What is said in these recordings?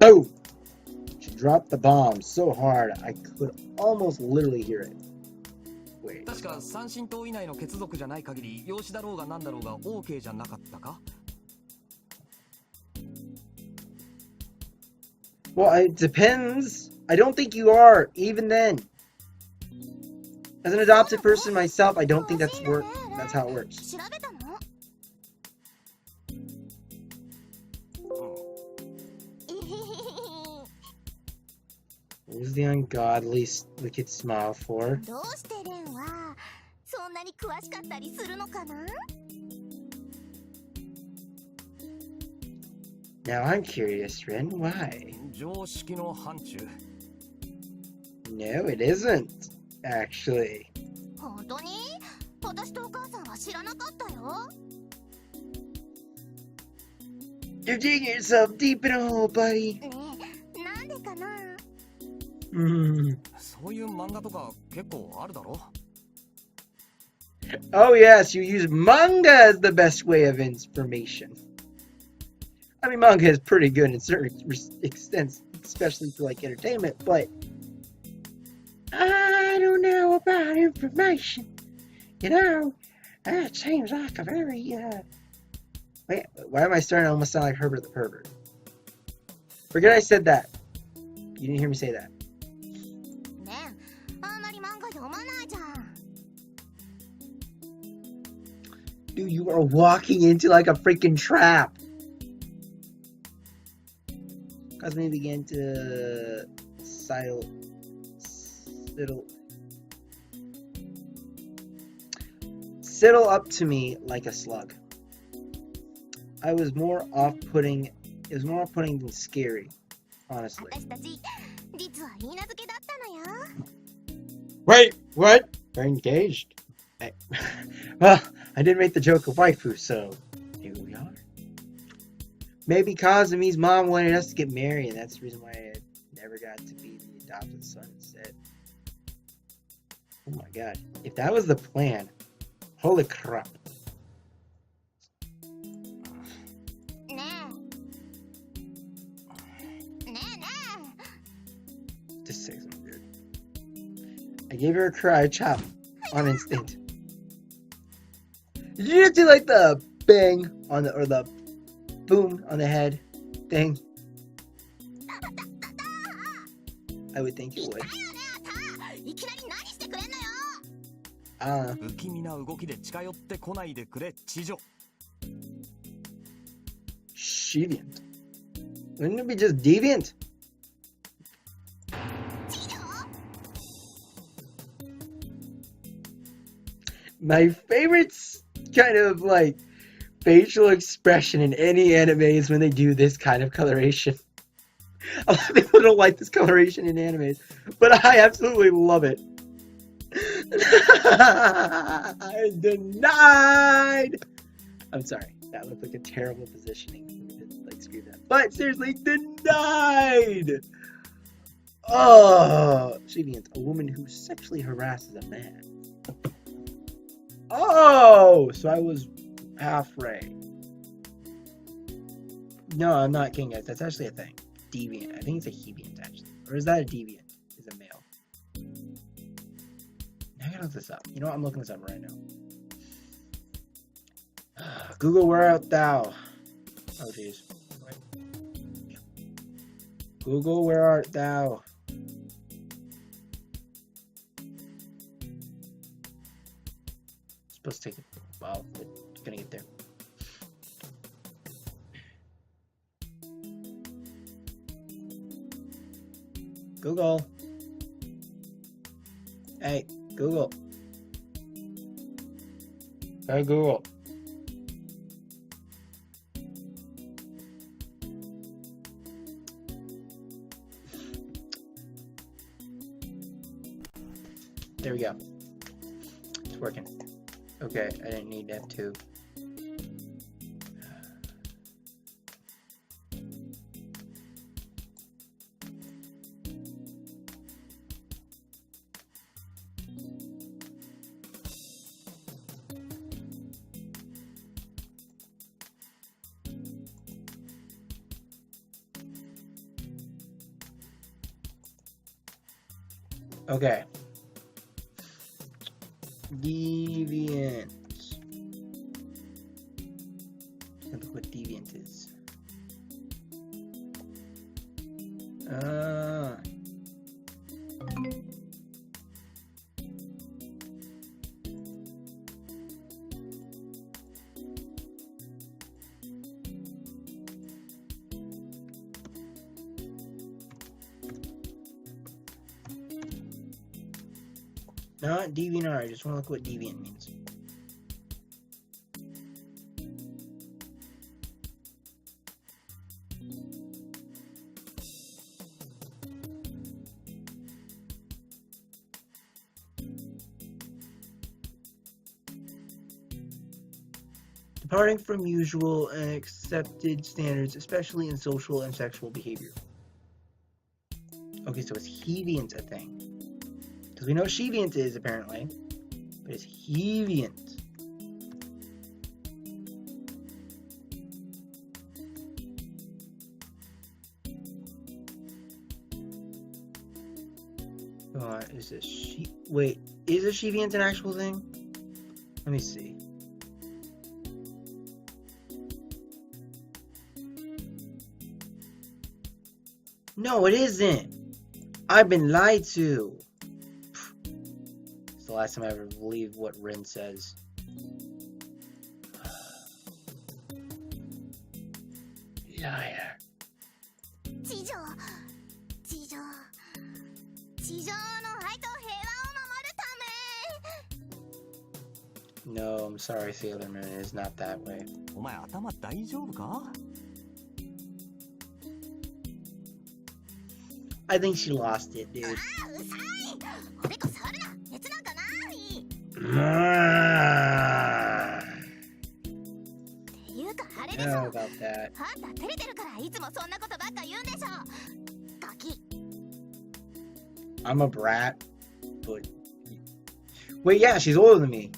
Boom! She dropped the bomb so hard I could almost literally hear it. Wait. 確か三親等以内の血族じゃない限り養子だろうがなんだろうが OK じゃなかったか Well, it depends. I don't think you are, even then. As an adopted person myself, I don't think that's how it works. What was the ungodly wicked smile for? Now I'm curious, Ren, why? 常識の範疇 No, it isn't, actually. 本当に私とお母さんは知らなかったよ You're digging yourself deep in a hole, buddy. ねえなんでかな そういう漫画とか結構あるだろ Oh yes, you use manga as the best way of information. I mean, manga is pretty good in certain extents, especially for like entertainment, but I don't know about information. You know, that seems like a very, Wait, why am I starting to almost sound like Herbert the Pervert? Forget I said that. You didn't hear me say that. ねえあんまり漫画読まないじゃん Dude, you are walking into like a freaking trap. Kasumi began to settle up to me like a slug. It was more off-putting than scary, honestly. 私たち実は言い名付けだったのよ Wait, what? We're engaged. Well, I didn't make the joke of waifu, so here we are. Maybe Kazumi's mom wanted us to get married, and that's the reason why I never got to be the adopted son instead. Oh my god. If that was the plan, holy crap. ねえねえね Just say something weird. I gave her a cry chop on instinct. Did you just do like the bang on the boom on the head thing? I would think it would. だよねあたいきなり何してくれんのよ 不気味な動きで近寄ってこないでくれ地女 Deviant. Wouldn't it be just deviant? My favorite kind of like facial expression in any anime is when they do this kind of coloration. A lot of people don't like this coloration in animes, but I absolutely love it. Denied! I'm sorry, that looked like a terrible positioning to like scream that. But seriously, denied! Oh, Shiviant, a woman who sexually harasses a man. Oh, so I was half right. No, I'm not kidding, guys. That's actually a thing. Deviant. I think it's a heviant, actually. Or is that a deviant? Is a male? I gotta look this up. You know what? I'm looking this up right now. Google, where art thou? Oh, jeez. Google, where art thou? Supposed to take a while, but it's gonna get there. Google. Hey, Google. Hey, Google. There we go. It's working. Okay, I didn't need F2. Okay. Deviant. Look what deviant is. Not DeviantArt, I just want to look what deviant means. Departing from usual and accepted standards, especially in social and sexual behavior. Okay, so is heviant a thing? Because we know sheviant is, apparently. But it's heviant. Is a wait, is a sheviant an actual thing? Let me see. No, it isn't. I've been lied to. It's the last time I ever believed what Rin says. Liar. No, I'm sorry, Sailor Moon. It is not that way. お前頭大丈夫か? I think she lost it, dude. I don't know about that. I'm a brat, but... Wait, yeah, she's older than me.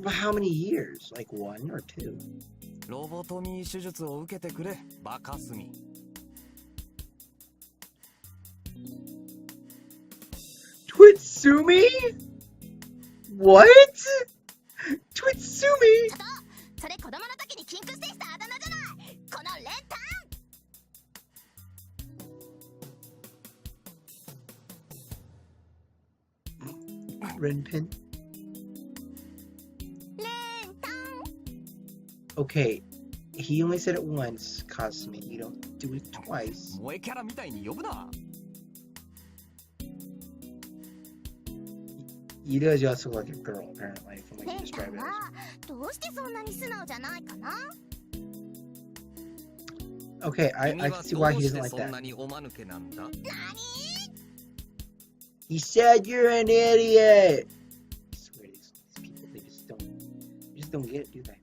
But how many years? Like 1 or 2? ロボトミー手術を受けてくれ、バカスミ。Twitsumi? What? Twitsumi? Renpin? Okay, he only said it once, Kasumi. You don't do it twice. 萌えキャラみたいに呼ぶな。You guys also look like a girl, apparently, from what you describe it as. Okay, I can see why he doesn't like that. He said you're an idiot! I swear these people, they just don't get it, do they?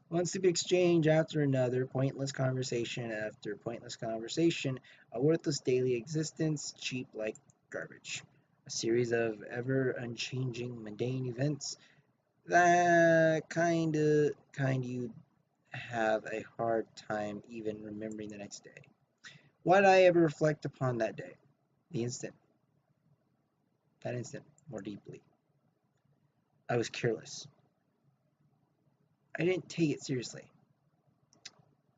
One stupid exchange after another, pointless conversation after pointless conversation, a worthless daily existence, cheap like garbage. A series of ever unchanging mundane events that kind you'd have a hard time even remembering the next day. Why did I ever reflect upon that day? That instant more deeply. I was careless. I didn't take it seriously.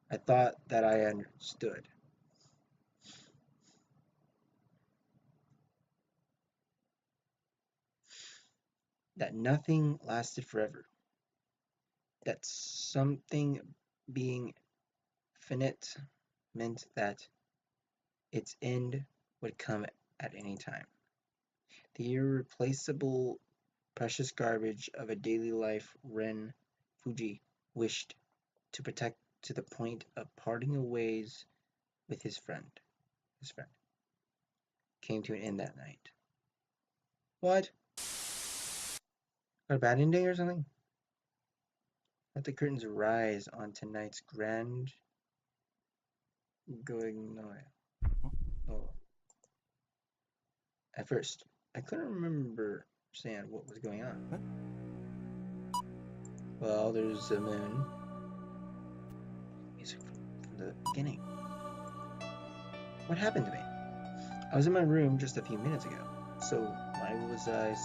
I thought that I understood. That nothing lasted forever. That something being finite meant that its end would come at any time. The irreplaceable, precious garbage of a daily life Ren Fuji wished to protect to the point of parting ways with his friend. Came to an end that night. What? Got a bad ending or something? Let the curtains rise on tonight's grand going noise. Oh. At first, I couldn't remember saying what was going on. Well, there's the moon. Music from the beginning. What happened to me? I was in my room just a few minutes ago, so why was I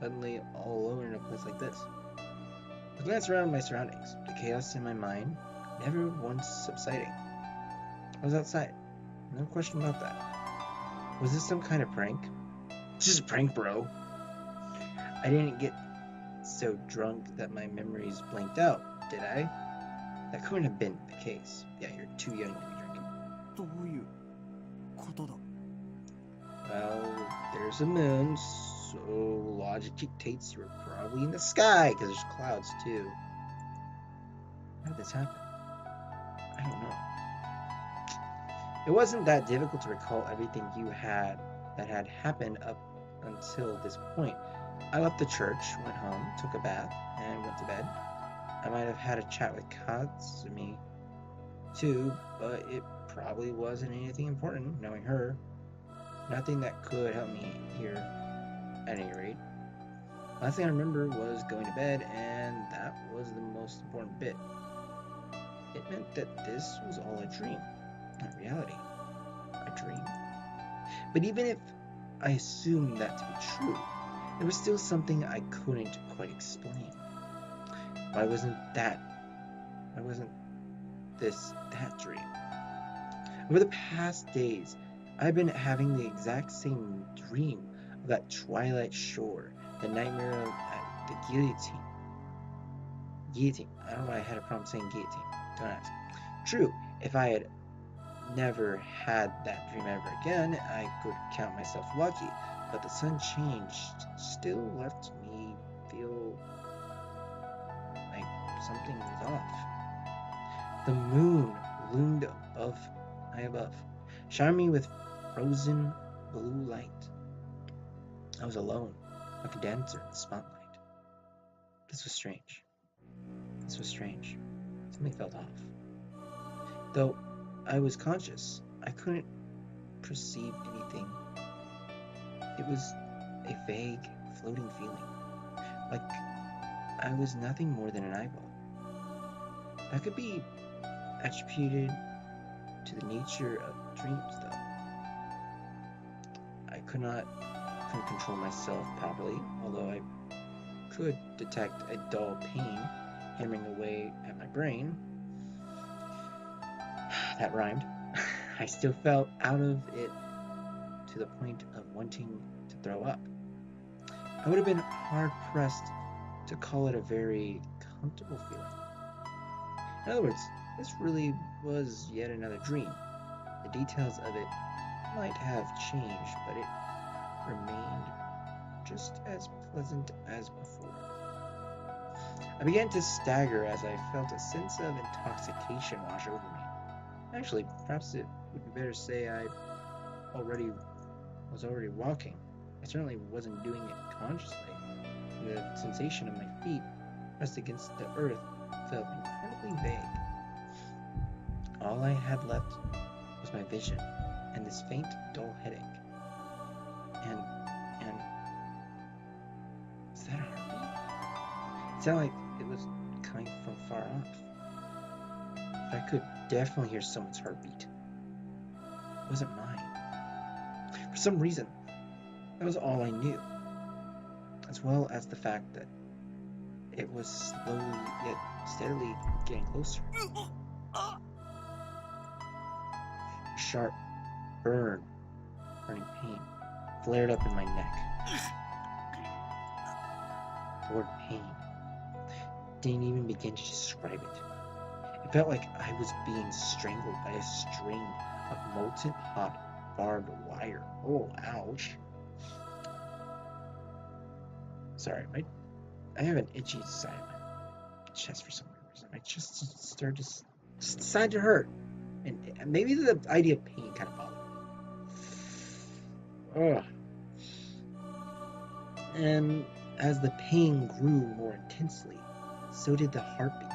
suddenly all alone in a place like this? I glanced around my surroundings, the chaos in my mind never once subsiding. I was outside, no question about that. Was this some kind of prank? It's just a prank, bro. I didn't get so drunk that my memories blanked out, did I? That couldn't have been the case. Yeah, you're too young to be drinking. どういうことだ? Well, there's a moon, so logic dictates you were probably in the sky, because there's clouds too. How did this happen? I don't know. It wasn't that difficult to recall everything that had happened up until this point. I left the church, went home, took a bath, and went to bed. I might have had a chat with Kasumi too, but it probably wasn't anything important, knowing her. Nothing that could help me here, at any rate. Last thing I remember was going to bed, and that was the most important bit. It meant that this was all a dream, not reality. A dream. But even if I assumed that to be true, there was still something I couldn't quite explain. Why wasn't this that dream? Over the past days, I've been having the exact same dream of that twilight shore, the nightmare at the guillotine. Guillotine. I don't know why I had a problem saying guillotine. Don't ask. True, if I had never had that dream ever again, I could count myself lucky, but the sun changed still left me feel like something was off. The moon loomed high above, shining me with frozen blue light. I was alone, like a dancer in the spotlight. This was strange. Something felt off. Though I was conscious, I couldn't perceive anything. It was a vague, floating feeling, like I was nothing more than an eyeball. That could be attributed to the nature of dreams, though. I couldn't control myself properly, although I could detect a dull pain hammering away at my brain. That rhymed. I still felt out of it to the point of wanting to throw up. I would have been hard-pressed to call it a very comfortable feeling. In other words, this really was yet another dream. The details of it might have changed, but it remained just as pleasant as before. I began to stagger as I felt a sense of intoxication wash over me. Actually, perhaps it would be better to say I was already walking. I certainly wasn't doing it consciously. The sensation of my feet pressed against the earth felt incredibly vague. All I had left was my vision and this faint, dull headache. And is that a heartbeat? It sounded like it was coming from far off. But I could definitely hear someone's heartbeat. It wasn't mine. For some reason, that was all I knew, as well as the fact that it was slowly yet steadily getting closer. A sharp burning pain flared up in my neck. The word pain didn't even begin to describe it. It felt like I was being strangled by a string of molten hot barbed wire. Oh, ouch. Sorry, I have an itchy side of my chest for some reason. My chest just decided to hurt. And maybe the idea of pain kind of bothered me. Ugh. And as the pain grew more intensely, so did the heartbeat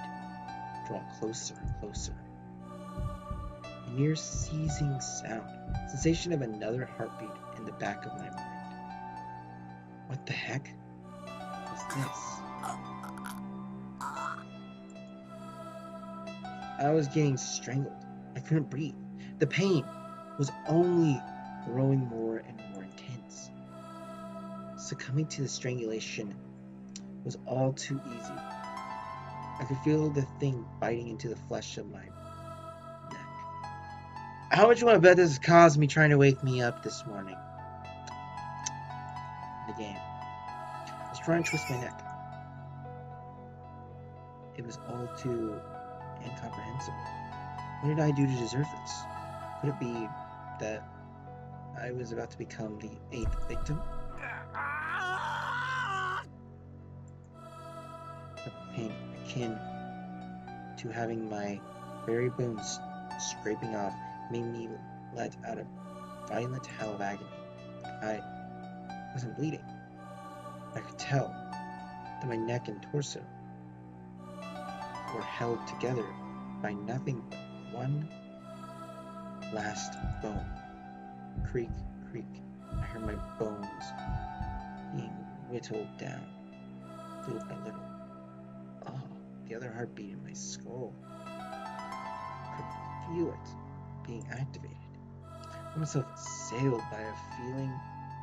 draw closer and closer. A near seizing sound, sensation of another heartbeat in the back of my mind. What the heck was this? I was getting strangled. I couldn't breathe. The pain was only growing more and more intense. Succumbing to the strangulation was all too easy. I could feel the thing biting into the flesh of my neck. How much you want to bet this caused me trying to wake me up this morning? The game. I was trying to twist my neck. It was all too incomprehensible. What did I do to deserve this? Could it be that I was about to become the 8th victim? A pain akin to having my very bones scraping off made me let out a violent howl of agony. I wasn't bleeding. I could tell that my neck and torso were held together by nothing but one last bone. Creak, creak. I heard my bones being whittled down, little by little. Oh, the other heartbeat in my skull. I could feel it being activated. I found myself assailed by a feeling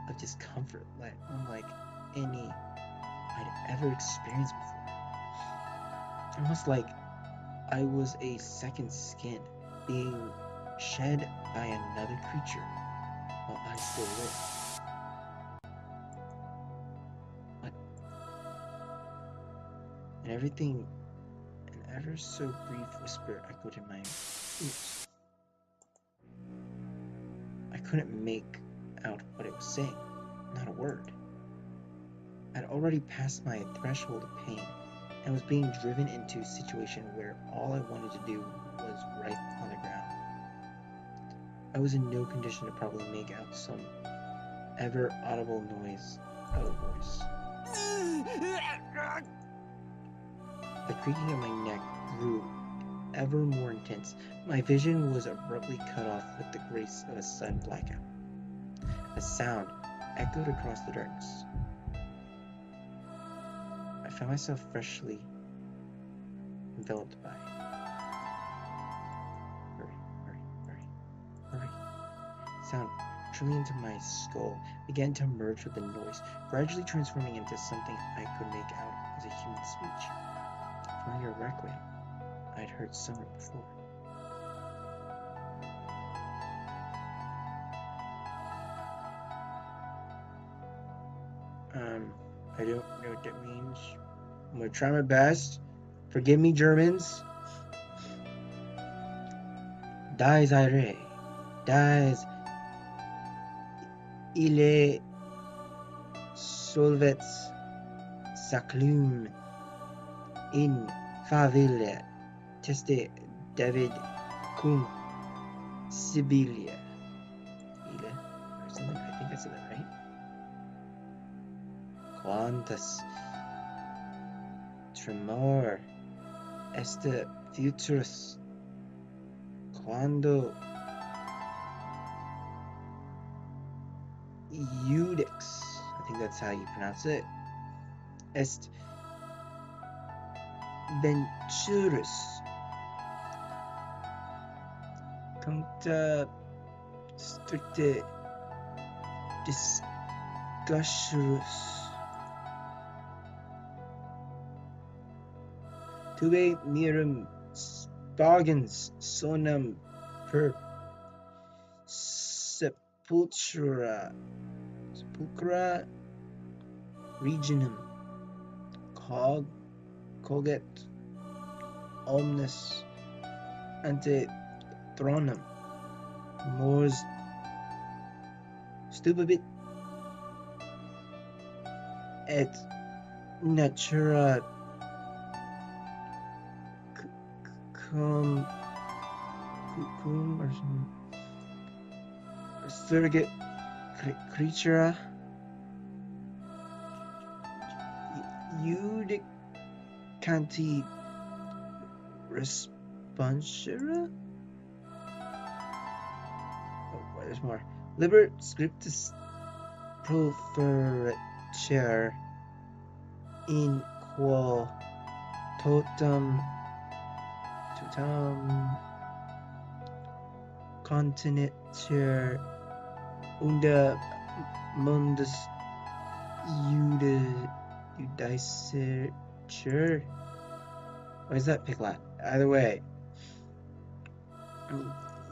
of discomfort unlike any I'd ever experienced before. Almost like I was a second skin being shed by another creature while I still lived. What? And everything, an ever so brief whisper echoed in my ears. I couldn't make out what it was saying, not a word. I'd already passed my threshold of pain and was being driven into a situation where all I wanted to do was writhe on the ground. I was in no condition to probably make out some ever audible noise of a voice. The creaking of my neck grew ever more intense. My vision was abruptly cut off with the grace of a sudden blackout. A sound echoed across the darkness. I found myself freshly enveloped by it. Hurry. Sound drilling into my skull began to merge with the noise, gradually transforming into something I could make out as a human speech. Familiar requiem I'd heard somewhere before. I don't know what that means. I'm gonna try my best. Forgive me, Germans. Dies Irae. Dies Ille solvets saclum in faville teste David cum Sibilia. Ille? Or something. I think I said that right. Quantas tremor est futurus quando Iudex, I think that's how you pronounce it, est venturus cuncta stricte discussurus tube mirum spagens sonam per sepulchra regionum coget omnes ante thronum mors stupebit et natura cum or surrogate creatura Iudicanti responsura. Oh, there's more. Liber scriptus proferetur in quo totum continetur Unda Mundus Judicer. Sure. What is that, Piglat? Either way.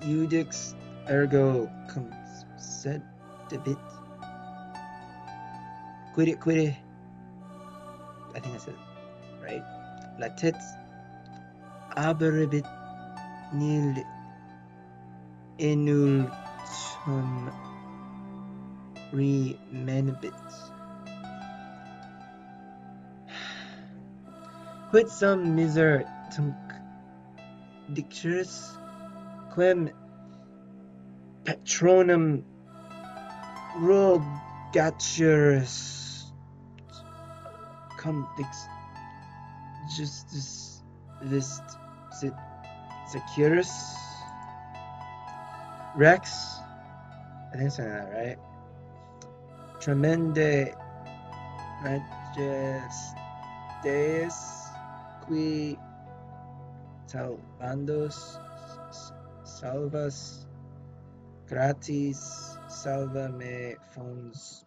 Eudix ergo consedibit. Quid. I think I said it right. Latet aberibit nil inultum remenibit. Quid sum miser tunc dicturus quem patronum rogaturus cum justus vist securus rex. I think I'm saying that right. Tremende majesteus qui salvandos salvas gratis salva me fons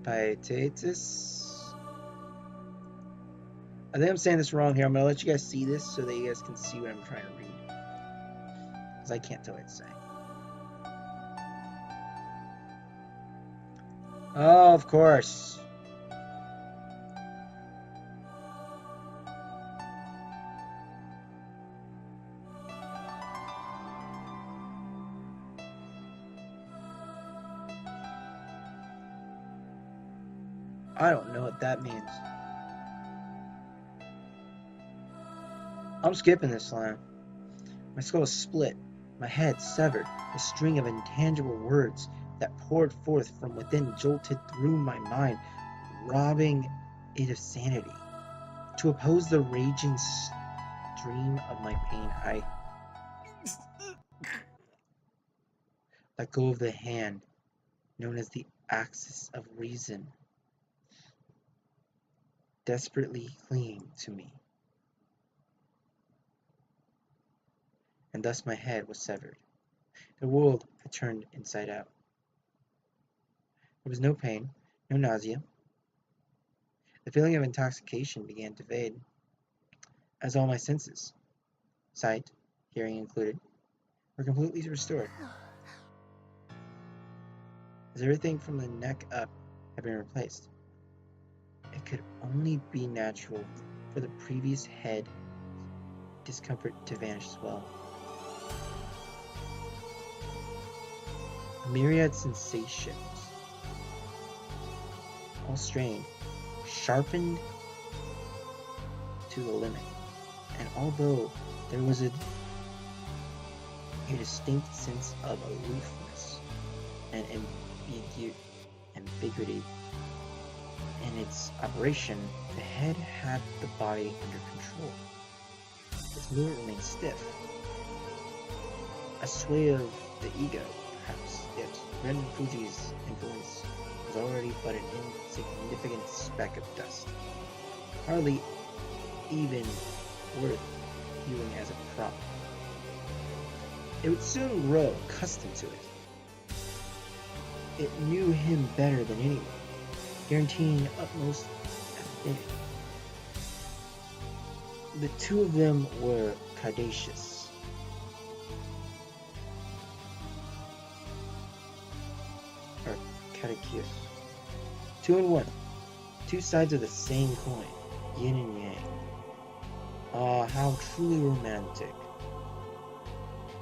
pietatis. I think I'm saying this wrong here. I'm gonna let you guys see this so that you guys can see what I'm trying to read, because I can't tell what it's saying. Oh, of course. I don't know what that means. I'm skipping this line. My skull is split, my head severed. A string of intangible words that poured forth from within jolted through my mind, robbing it of sanity. To oppose the raging stream of my pain, I let go of the hand known as the axis of reason, desperately clinging to me. And thus my head was severed. The world had turned inside out. There was no pain, no nausea. The feeling of intoxication began to fade, as all my senses, sight, hearing included, were completely restored. As everything from the neck up had been replaced, it could only be natural for the previous head discomfort to vanish as well. A myriad sensations, all strained, sharpened to the limit, and although there was a distinct sense of aloofness and ambiguity in its operation, the head had the body under control. Its movement remained stiff, a sway of the ego, perhaps, yet Ren Fuji's influence was already but an insignificant speck of dust, hardly even worth viewing as a prop. It would soon grow accustomed to it. It knew him better than anyone, guaranteeing utmost affinity. The two of them were caduceus. Or caduceus. 2 in 1. Two sides of the same coin, yin and yang. Ah, how truly romantic.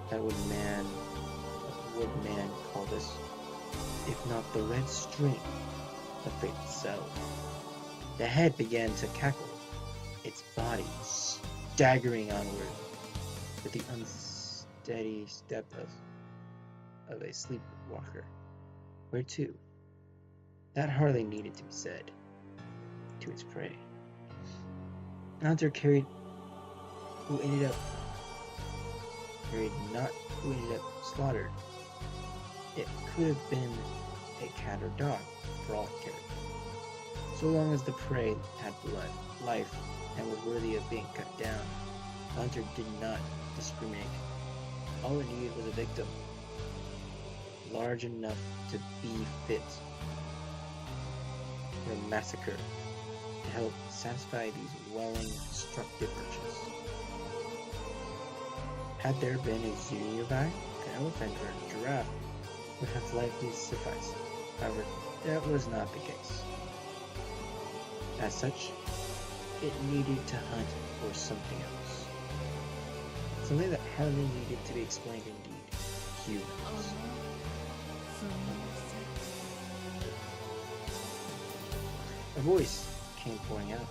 What would man call this, if not the red string of fate itself? The head began to cackle, its body staggering onward with the unsteady step of a sleepwalker. Where to? That hardly needed to be said. To its prey. An hunter carried not who ended up slaughtered. It could have been a cat or dog, for all it cared. So long as the prey had blood, life, and was worthy of being cut down, the hunter did not discriminate. All it needed was a victim, large enough to be fit for a massacre to help satisfy these welling, destructive urges. Had there been a zoo nearby, an elephant or a giraffe would have likely sufficed. However, that was not the case. As such, it needed to hunt for something else. Something that hardly needed to be explained indeed. Humans. A voice came pouring out.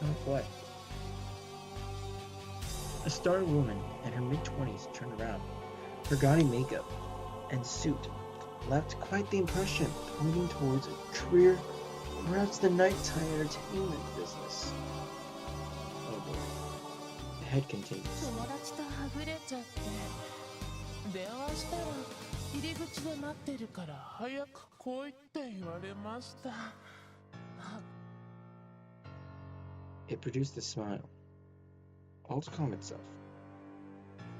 Oh, what? A startled woman in her mid-20s turned around. Her gaudy makeup and suit left quite the impression, pointing towards a career, perhaps the nighttime entertainment business. Oh boy. The head continues. It produced a smile, all to calm itself,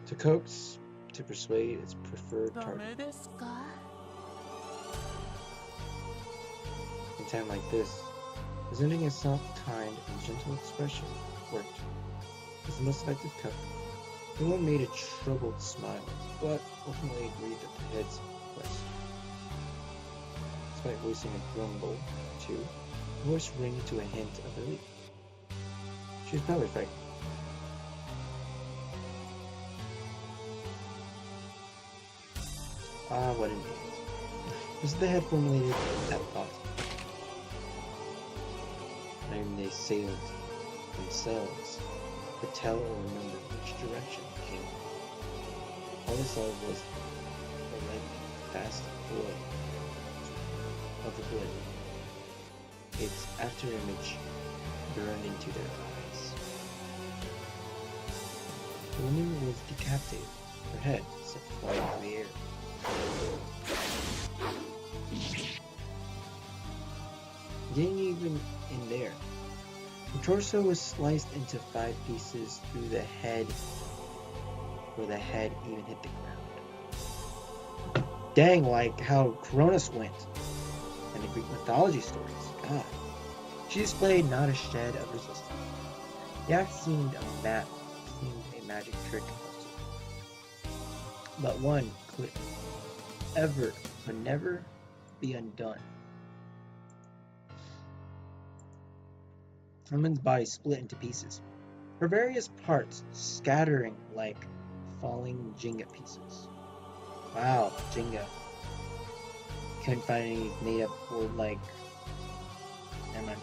to coax, to persuade its preferred target. In a time like this, presenting a soft, kind, and gentle expression worked as the most effective cover. No one made a troubled smile, but ultimately agreed that the head's request. Despite voicing a grumble or two, the voice ringed to a hint of relief. She was probably frightened. Ah, what an idiot. As the head formulated that thought, and they sailed themselves could tell or remember which direction it came from. All they saw was the lightning fast flow of the wood. Its after-image burned into their eyes. The woman was decapitated, her head set flying through the air. Didn't even in there. The torso was sliced into 5 pieces through the head, where the head even hit the ground. Dang, like how Cronus went in the Greek mythology stories. God. She displayed not a shed of resistance. The act seemed a magic trick also. But one could never be undone. The woman's body split into pieces, her various parts scattering like falling Jenga pieces. Wow, Jenga. Couldn't find any made up word like. Never mind.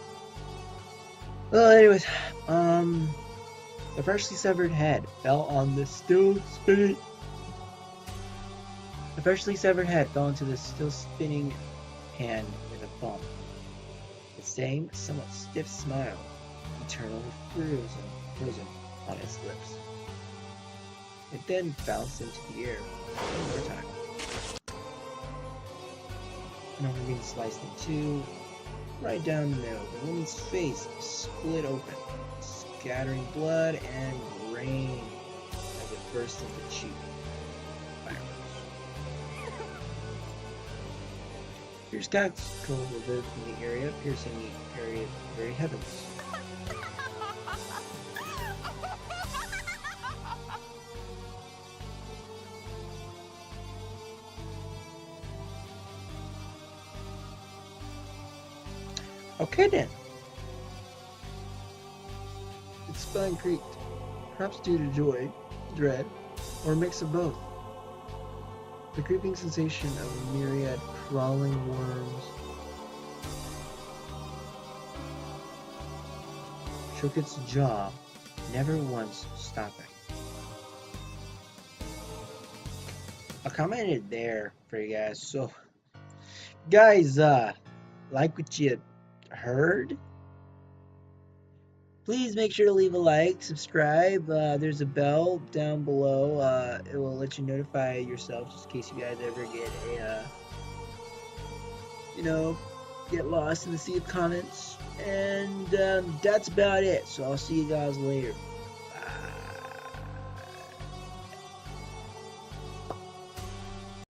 Well, anyways, the freshly severed head fell on the still spinning. The freshly severed head fell into the still spinning hand with a thump. The same somewhat stiff smile, eternally frozen on its lips. It then bounced into the air one more time. And over being sliced in two, right down the middle, the woman's face split open, scattering blood and rain as it burst into cheap fireworks. Fierce cackles lived in the area, piercing the area very heavens. Okay then. Its spine creaked, perhaps due to joy, dread, or a mix of both. The creeping sensation of a myriad crawling worms shook its jaw, never once stopping. I commented there for you guys, so guys, like what you heard, please make sure to leave a like, subscribe. There's a bell down below. It will let you notify yourself just in case you guys ever get a get lost in the sea of comments. And that's about it. So I'll see you guys later.